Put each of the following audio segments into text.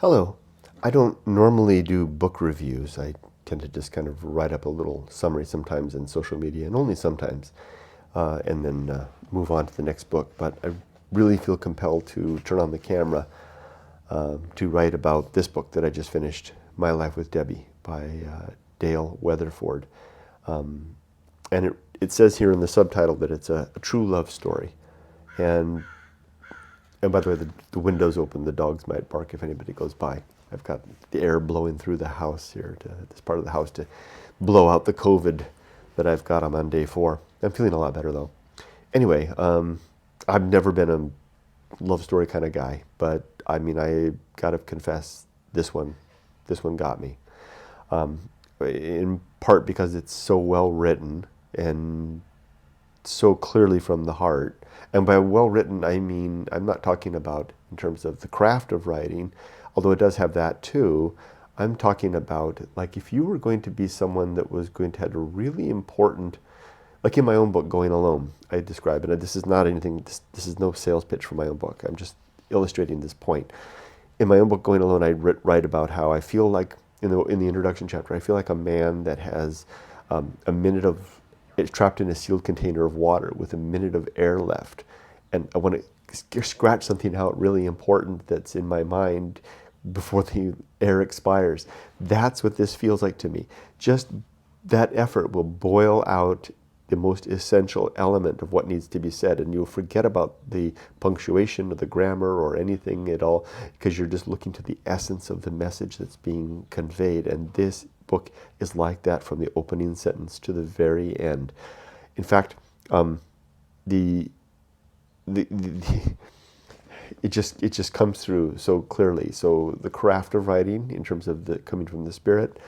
Hello. I don't normally do book reviews. I tend to just kind of write up a little summary sometimes in social media, and only sometimes, and then move on to the next book. But I really feel compelled to turn on the camera to write about this book that I just finished, My Life with Debbie by Dale Weatherford. And it says here in the subtitle that it's a true love story. And and by the way, the window's open. The dogs might bark if anybody goes by. I've got the air blowing through the house here, to this part of the house, to blow out the COVID that I've got. I'm on day 4. I'm feeling a lot better though. Anyway, I've never been a love story kind of guy, but I mean, I gotta confess, this one got me. In part because it's so well written and so clearly from the heart. And by well written, I mean, I'm not talking about in terms of the craft of writing, although it does have that too. I'm talking about, like, if you were going to be someone that was going to have a really important, like in my own book, Going Alone, I describe it. This is not anything, this is no sales pitch for my own book. I'm just illustrating this point. In my own book, Going Alone, I write about how I feel like, in the introduction chapter, I feel like a man that has a minute of, it's trapped in a sealed container of water with a minute of air left. And I want to scratch something out really important that's in my mind before the air expires. That's what this feels like to me. Just that effort will boil out the most essential element of what needs to be said, and you'll forget about the punctuation or the grammar or anything at all, because you're just looking to the essence of the message that's being conveyed. And this book is like that from the opening sentence to the very end. In fact, it just comes through so clearly. So the craft of writing, in terms of the coming from the spirit,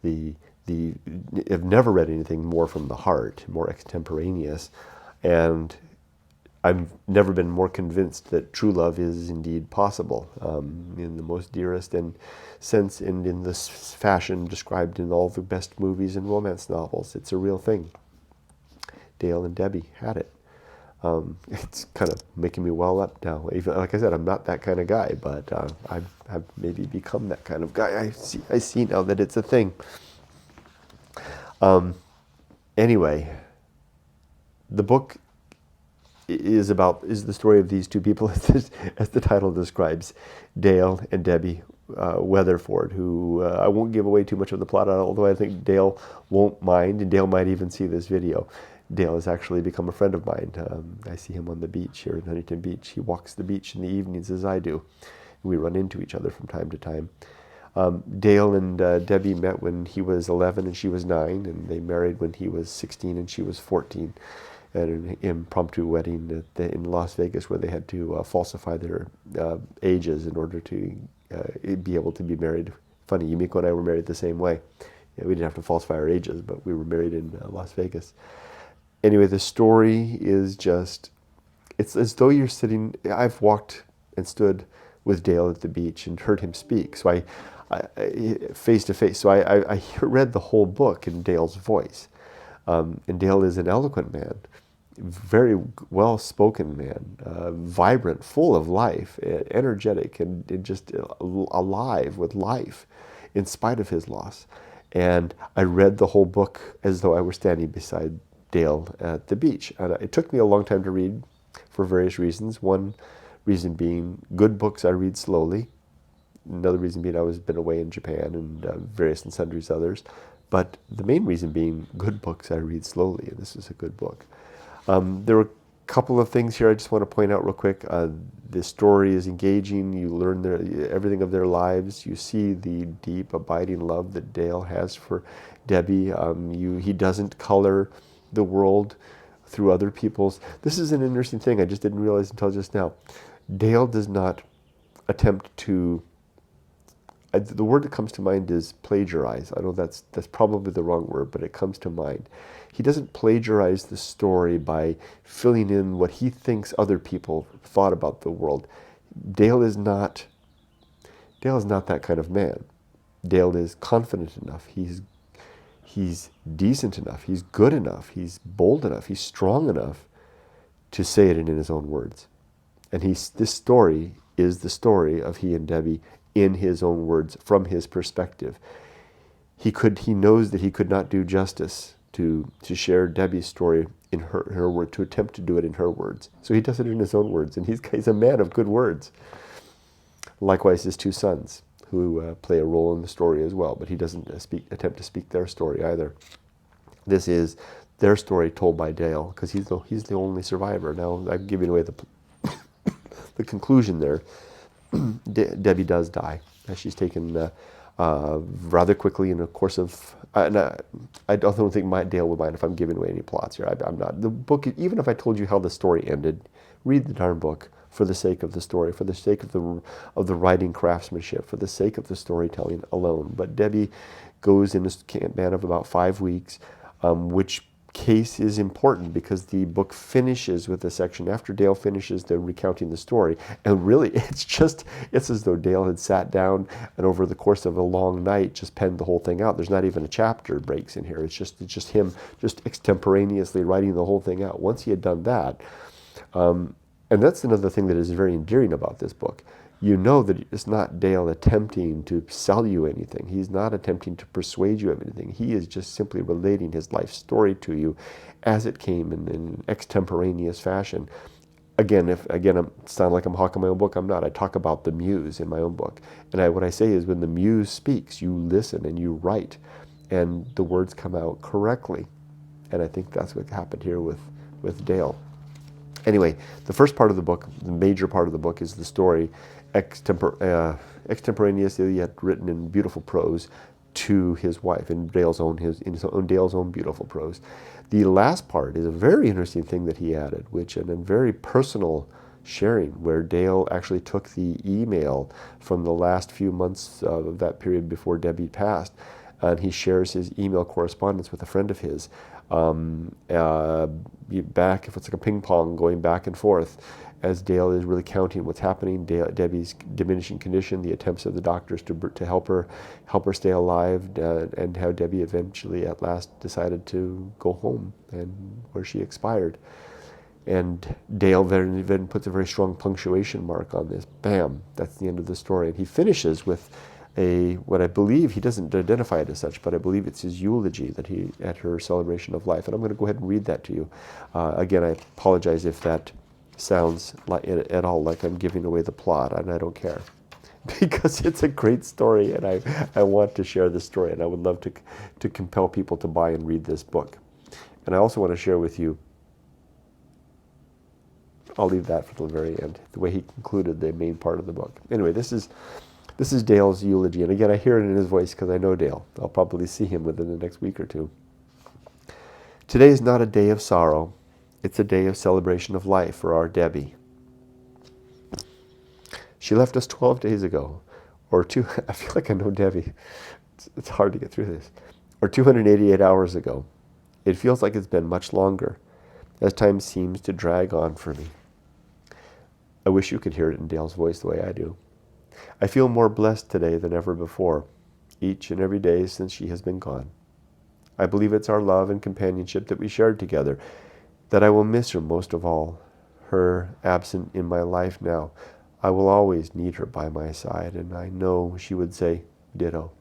I've never read anything more from the heart, more extemporaneous, and I've never been more convinced that true love is indeed possible, in the most dearest and sense, and in this fashion described in all the best movies and romance novels. It's a real thing. Dale and Debbie had it. It's kind of making me well up now. Even, like I said, I'm not that kind of guy, but I've maybe become that kind of guy. I see now that it's a thing. Anyway, the book is the story of these two people, as the title describes, Dale and Debbie Weatherford, who I won't give away too much of the plot, although I think Dale won't mind, and Dale might even see this video. Dale has actually become a friend of mine. I see him on the beach here in Huntington Beach. He walks the beach in the evenings as I do. We run into each other from time to time. Dale and Debbie met when he was 11 and she was 9, and they married when he was 16 and she was 14, at an impromptu wedding in Las Vegas, where they had to falsify their ages in order to be able to be married. Funny, Yumiko and I were married the same way. Yeah, we didn't have to falsify our ages, but we were married in Las Vegas. Anyway, the story is just, it's as though you're sitting, I've walked and stood with Dale at the beach and heard him speak. So I face to face. So I read the whole book in Dale's voice. And Dale is an eloquent man, very well-spoken man, vibrant, full of life, energetic, and just alive with life in spite of his loss. And I read the whole book as though I were standing beside Dale at the beach. And it took me a long time to read for various reasons. One reason being, good books I read slowly. Another reason being, I was been away in Japan, and various and sundries others. But the main reason being, good books I read slowly, and this is a good book. There were a couple of things here I just want to point out real quick. The story is engaging. You learn everything of their lives. You see the deep, abiding love that Dale has for Debbie. He doesn't color the world through other people's. This is an interesting thing I just didn't realize until just now. Dale does not attempt to, the word that comes to mind is plagiarize. I know that's probably the wrong word, but it comes to mind. He doesn't plagiarize the story by filling in what he thinks other people thought about the world. Dale is not that kind of man. Dale is confident enough. He's decent enough. He's good enough. He's bold enough. He's strong enough to say it in his own words. And this story is the story of he and Debbie in his own words, from his perspective. He knows that he could not do justice to share Debbie's story in her word, to attempt to do it in her words. So he does it in his own words, and he's a man of good words. Likewise, his two sons, who play a role in the story as well, but he doesn't attempt to speak their story either. This is their story told by Dale, because he's the only survivor. Now, I'm giving away the conclusion there. Debbie does die. She's taken rather quickly in the course of... I don't think Dale would mind if I'm giving away any plots here. I'm not. The book, even if I told you how the story ended, read the darn book for the sake of the story, for the sake of the writing craftsmanship, for the sake of the storytelling alone. But Debbie goes in a span of about 5 weeks, which case is important because the book finishes with a section after Dale finishes the recounting the story, and really it's as though Dale had sat down and over the course of a long night just penned the whole thing out. There's not even a chapter breaks in here. It's just him just extemporaneously writing the whole thing out. Once he had done that, and that's another thing that is very endearing about this book. You know that it's not Dale attempting to sell you anything. He's not attempting to persuade you of anything. He is just simply relating his life story to you as it came in extemporaneous fashion. Again, I sound like I'm hawking my own book. I'm not. I talk about the muse in my own book. And what I say is when the muse speaks, you listen and you write, and the words come out correctly. And I think that's what happened here with Dale. Anyway, the first part of the book, the major part of the book, is the story extemporaneously yet written in beautiful prose to his wife, in Dale's own beautiful prose. The last part is a very interesting thing that he added, which and a very personal sharing, where Dale actually took the email from the last few months of that period before Debbie passed, and he shares his email correspondence with a friend of his. Back, if it's like a ping pong going back and forth, as Dale is really counting what's happening, Debbie's diminishing condition, the attempts of the doctors to help her stay alive, and how Debbie eventually at last decided to go home, and where she expired. And Dale then puts a very strong punctuation mark on this. Bam, that's the end of the story. And he finishes with what I believe, he doesn't identify it as such, but I believe it's his eulogy that he at her celebration of life. And I'm going to go ahead and read that to you. Again, I apologize if that sounds at all like I'm giving away the plot, and I don't care. Because it's a great story, and I want to share this story, and I would love to compel people to buy and read this book. And I also want to share with you, I'll leave that for the very end, the way he concluded the main part of the book. Anyway, this is Dale's eulogy, and again, I hear it in his voice because I know Dale. I'll probably see him within the next week or two. Today is not a day of sorrow. It's a day of celebration of life for our Debbie. She left us 12 days ago, or I feel like I know Debbie. It's hard to get through this. Or 288 hours ago. It feels like it's been much longer, as time seems to drag on for me. I wish you could hear it in Dale's voice the way I do. I feel more blessed today than ever before, each and every day since she has been gone. I believe it's our love and companionship that we shared together that I will miss her most of all, her absent in my life now. I will always need her by my side, and I know she would say ditto.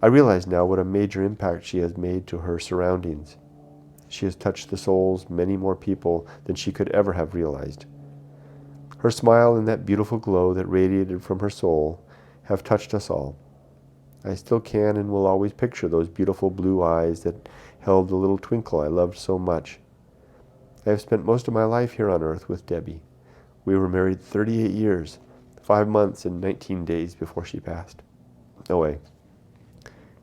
I realize now what a major impact she has made to her surroundings. She has touched the souls of many more people than she could ever have realized. Her smile and that beautiful glow that radiated from her soul have touched us all. I still can and will always picture those beautiful blue eyes that held the little twinkle I loved so much. I have spent most of my life here on earth with Debbie. We were married 38 years, 5 months and 19 days before she passed away.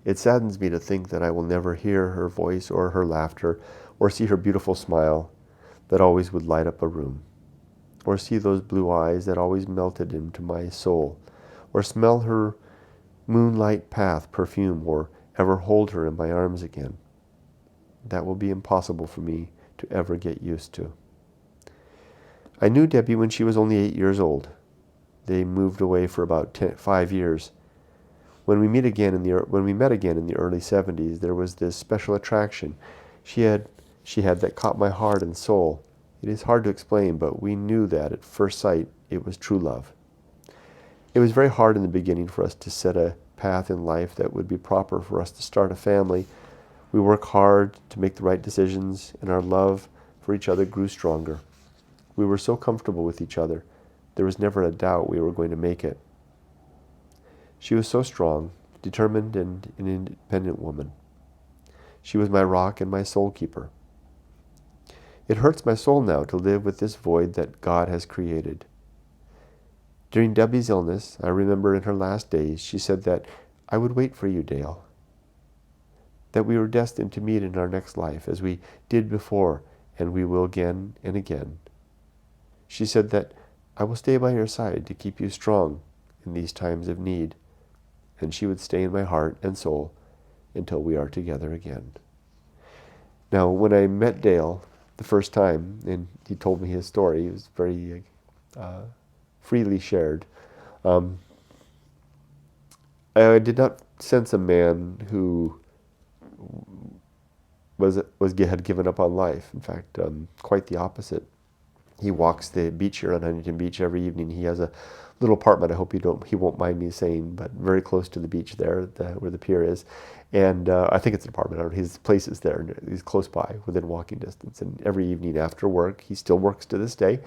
It saddens me to think that I will never hear her voice or her laughter or see her beautiful smile that always would light up a room, or see those blue eyes that always melted into my soul, or smell her moonlight path perfume, or ever hold her in my arms again. That will be impossible for me to ever get used to. I knew Debbie when she was only 8 years old. They moved away for about 5 years. When we met again in the early 70s, there was this special attraction she had that caught my heart and soul. It is hard to explain, but we knew that at first sight it was true love. It was very hard in the beginning for us to set a path in life that would be proper for us to start a family. We worked hard to make the right decisions, and our love for each other grew stronger. We were so comfortable with each other, there was never a doubt we were going to make it. She was so strong, determined, and an independent woman. She was my rock and my soul keeper. It hurts my soul now to live with this void that God has created. During Debbie's illness, I remember in her last days, she said that I would wait for you, Dale. That we were destined to meet in our next life, as we did before, and we will again and again. She said that I will stay by your side to keep you strong in these times of need, and she would stay in my heart and soul until we are together again. Now, when I met Dale the first time, and he told me his story, it was very freely shared. I did not sense a man who had given up on life. In fact, quite the opposite. He walks the beach here on Huntington Beach every evening. He has a little apartment, I hope he won't mind me saying, but very close to the beach there, where the pier is. And I think it's an apartment. His place is there. He's close by, within walking distance. And every evening after work, he still works to this day.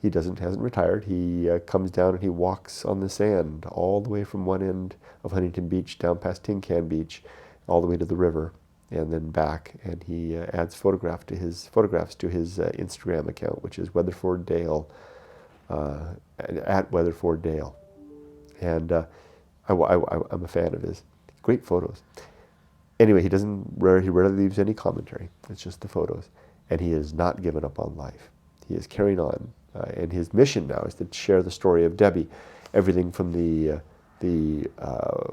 He hasn't retired. He comes down and he walks on the sand all the way from one end of Huntington Beach down past Tin Can Beach, all the way to the river, and then back. And he adds photographs to his Instagram account, which is Weatherford Dale, at Weatherford Dale. And I'm a fan of his. Great photos. Anyway, he rarely leaves any commentary. It's just the photos. And he has not given up on life. He is carrying on. And his mission now is to share the story of Debbie. Everything from the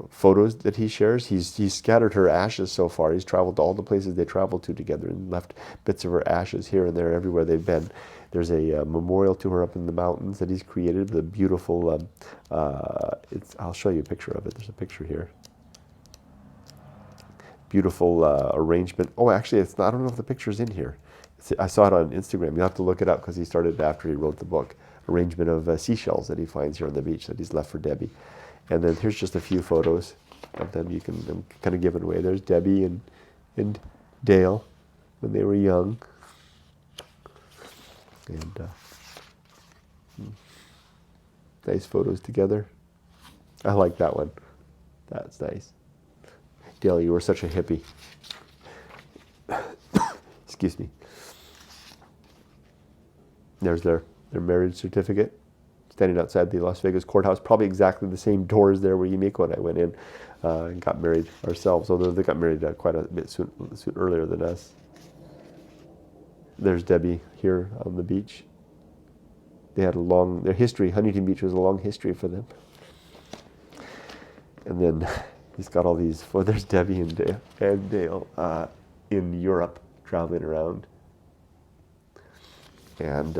photos that he shares. He's scattered her ashes so far. He's traveled to all the places they traveled to together and left bits of her ashes here and there everywhere they've been. There's a memorial to her up in the mountains that he's created with a beautiful, I'll show you a picture of it. There's a picture here. Beautiful arrangement. Oh, actually, I don't know if the picture's in here. I saw it on Instagram. You'll have to look it up because he started it after he wrote the book. Arrangement of seashells that he finds here on the beach that he's left for Debbie. And then here's just a few photos of them. I'm kind of giving away. There's Debbie and Dale when they were young. And nice photos together. I like that one. That's nice. Dale, you were such a hippie. Excuse me. There's their marriage certificate, standing outside the Las Vegas courthouse. Probably exactly the same doors there where Yumiko and I went in and got married ourselves, although they got married quite a bit soon earlier than us. There's Debbie here on the beach. They had their history, Huntington Beach was a long history for them. And then he's got all these, there's Debbie and Dale in Europe traveling around. And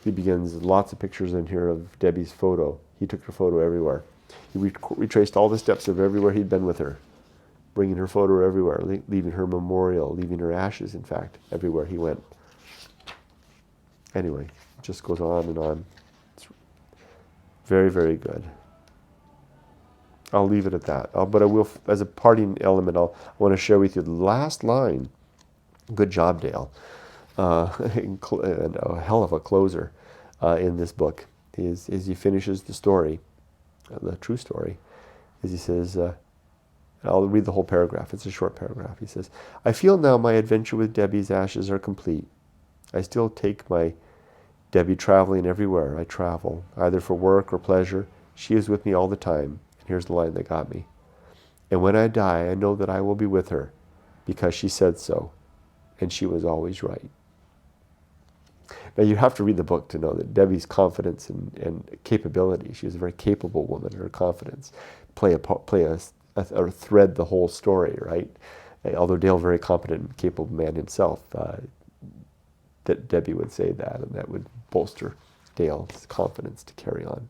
he begins lots of pictures in here of Debbie's photo. He took her photo everywhere. He retraced all the steps of everywhere he'd been with her, bringing her photo everywhere, leaving her memorial, leaving her ashes, in fact, everywhere he went. Anyway, it just goes on and on. It's very, very good. I'll leave it at that. But I will, as a parting element, I want to share with you the last line. Good job, Dale. And a hell of a closer in this book is he finishes the story, the true story, is he says, I'll read the whole paragraph. It's a short paragraph. He says, I feel now my adventure with Debbie's ashes are complete. I still take my Debbie traveling everywhere I travel, either for work or pleasure. She is with me all the time. And here's the line that got me. And when I die, I know that I will be with her because she said so, and she was always right. Now, you have to read the book to know that Debbie's confidence and capability, she was a very capable woman, her confidence, or thread the whole story, right? Although Dale, very competent and capable man himself, that Debbie would say that, and that would bolster Dale's confidence to carry on.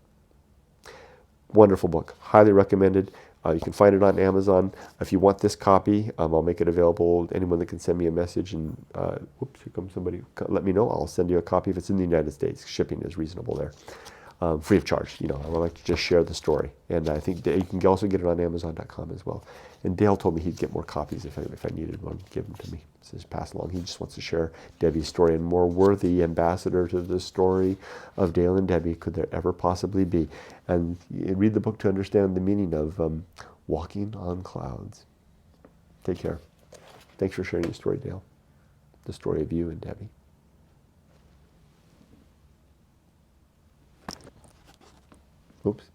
Wonderful book, highly recommended. You can find it on Amazon. If you want this copy, I'll make it available. Anyone that can send me a message and, whoops, here comes somebody, let me know. I'll send you a copy if it's in the United States. Shipping is reasonable there. free of charge. You know, I would like to just share the story. And I think you can also get it on Amazon.com as well. And Dale told me he'd get more copies if I needed one, give them to me. So just pass along. He just wants to share Debbie's story. And more worthy ambassador to the story of Dale and Debbie could there ever possibly be. And read the book to understand the meaning of walking on clouds. Take care. Thanks for sharing your story, Dale. The story of you and Debbie. Oops.